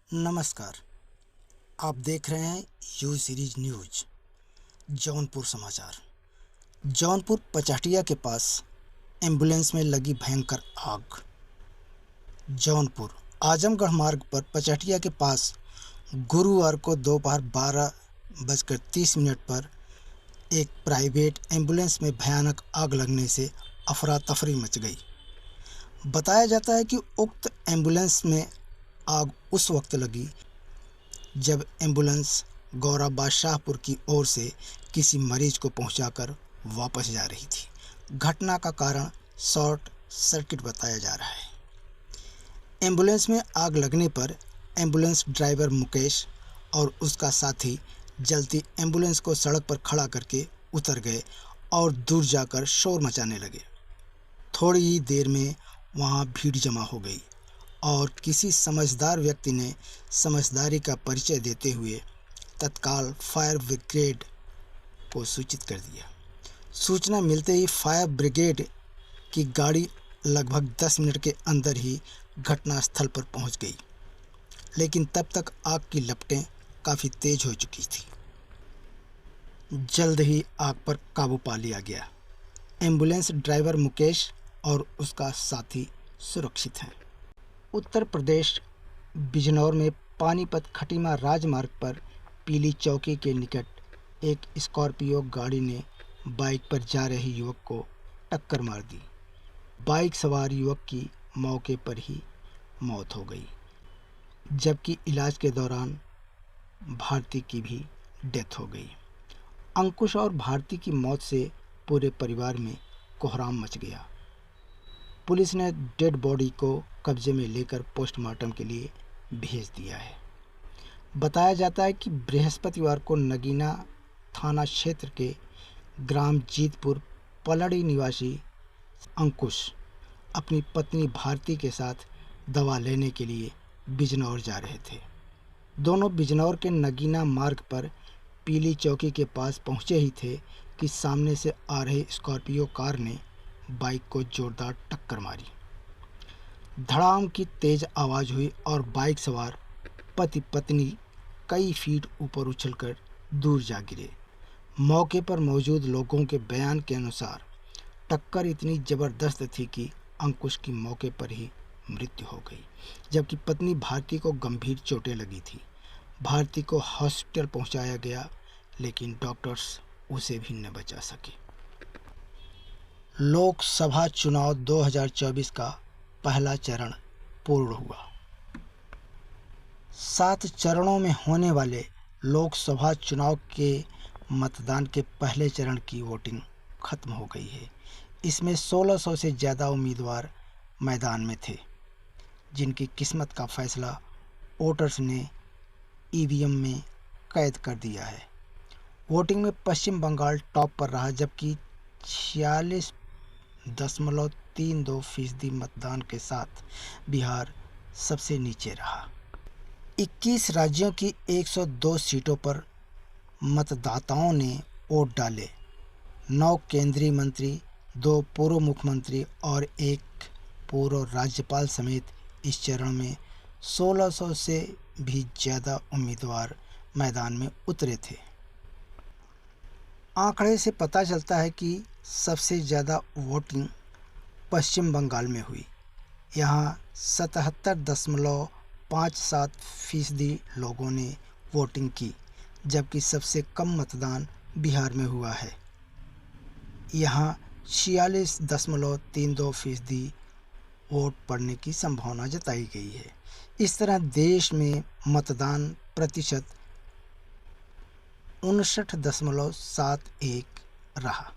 नमस्कार। आप देख रहे हैं यू सीरीज न्यूज। जौनपुर समाचार। जौनपुर पचाटिया के पास एम्बुलेंस में लगी भयंकर आग। जौनपुर आजमगढ़ मार्ग पर पचाटिया के पास गुरुवार को दोपहर 12:30 पर एक प्राइवेट एम्बुलेंस में भयानक आग लगने से अफरा तफरी मच गई। बताया जाता है कि उक्त एम्बुलेंस में आग उस वक्त लगी जब एम्बुलेंस गौरा बादशाहपुर की ओर से किसी मरीज को पहुंचाकर वापस जा रही थी। घटना का कारण शॉर्ट सर्किट बताया जा रहा है। एम्बुलेंस में आग लगने पर एम्बुलेंस ड्राइवर मुकेश और उसका साथी जल्दी एम्बुलेंस को सड़क पर खड़ा करके उतर गए और दूर जाकर शोर मचाने लगे। थोड़ी ही देर में वहां भीड़ जमा हो गई और किसी समझदार व्यक्ति ने समझदारी का परिचय देते हुए तत्काल फायर ब्रिगेड को सूचित कर दिया। सूचना मिलते ही फायर ब्रिगेड की गाड़ी लगभग 10 मिनट के अंदर ही घटनास्थल पर पहुंच गई, लेकिन तब तक आग की लपटें काफ़ी तेज हो चुकी थी। जल्द ही आग पर काबू पा लिया गया। एम्बुलेंस ड्राइवर मुकेश और उसका साथी सुरक्षित हैं। उत्तर प्रदेश बिजनौर में पानीपत खटीमा राजमार्ग पर पीली चौकी के निकट एक स्कॉर्पियो गाड़ी ने बाइक पर जा रहे युवक को टक्कर मार दी। बाइक सवार युवक की मौके पर ही मौत हो गई, जबकि इलाज के दौरान भारती की भी डेथ हो गई। अंकुश और भारती की मौत से पूरे परिवार में कोहराम मच गया। पुलिस ने डेड बॉडी को कब्जे में लेकर पोस्टमार्टम के लिए भेज दिया है। बताया जाता है कि बृहस्पतिवार को नगीना थाना क्षेत्र के ग्राम जीतपुर पलड़ी निवासी अंकुश अपनी पत्नी भारती के साथ दवा लेने के लिए बिजनौर जा रहे थे। दोनों बिजनौर के नगीना मार्ग पर पीली चौकी के पास पहुंचे ही थे कि सामने से आ रही स्कॉर्पियो कार ने बाइक को जोरदार टक्कर मारी। धड़ाम की तेज आवाज़ हुई और बाइक सवार पति पत्नी कई फीट ऊपर उछलकर दूर जा गिरे। मौके पर मौजूद लोगों के बयान के अनुसार टक्कर इतनी ज़बरदस्त थी कि अंकुश की मौके पर ही मृत्यु हो गई, जबकि पत्नी भारती को गंभीर चोटें लगी थी। भारती को हॉस्पिटल पहुंचाया गया, लेकिन डॉक्टर्स उसे भी न बचा सके। लोकसभा चुनाव 2024 का पहला चरण पूर्ण हुआ। 7 चरणों में होने वाले लोकसभा चुनाव के मतदान के पहले चरण की वोटिंग खत्म हो गई है। इसमें 1600 से ज़्यादा उम्मीदवार मैदान में थे, जिनकी किस्मत का फैसला वोटर्स ने ईवीएम में कैद कर दिया है। वोटिंग में पश्चिम बंगाल टॉप पर रहा, जबकि 46.32% मतदान के साथ बिहार सबसे नीचे रहा। 21 राज्यों की 102 सीटों पर मतदाताओं ने वोट डाले। 9 केंद्रीय मंत्री, 2 पूर्व मुख्यमंत्री और 1 पूर्व राज्यपाल समेत इस चरण में 1600 से भी ज़्यादा उम्मीदवार मैदान में उतरे थे। आंकड़े से पता चलता है कि सबसे ज़्यादा वोटिंग पश्चिम बंगाल में हुई। यहाँ 77.57% लोगों ने वोटिंग की, जबकि सबसे कम मतदान बिहार में हुआ है। यहाँ 46.32% वोट पड़ने की संभावना जताई गई है। इस तरह देश में मतदान प्रतिशत 59.71 रहा।